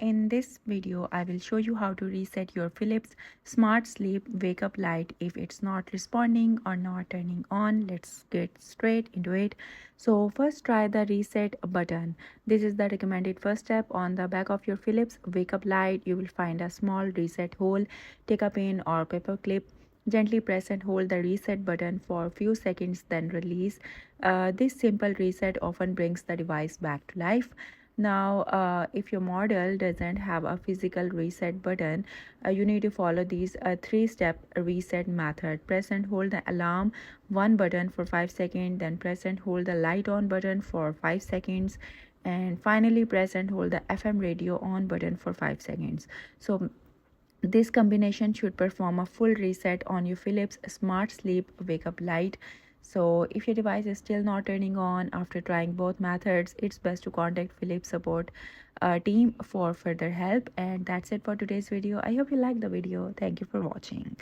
In this video, I will show you how to reset your Philips SmartSleep Wake-up Light if it's not responding or not turning on. Let's get straight into it. So first try the reset button. This is the recommended first step. On the back of your Philips Wake-up Light, you will find a small reset hole. Take a pen or paper clip. Gently press and hold the reset button for a few seconds, then release. This simple reset often brings the device back to life. Now, if your model doesn't have a physical reset button, you need to follow these three-step reset method. Press and hold the alarm one button for 5 seconds, then press and hold the light on button for 5 seconds, and finally press and hold the FM radio on button for 5 seconds. So this combination should perform a full reset on your Philips SmartSleep Wake-up Light. So if your device is still not turning on after trying both methods, it's best to contact Philips support team for further help. And that's it for today's video. I hope you liked the video. Thank you for watching.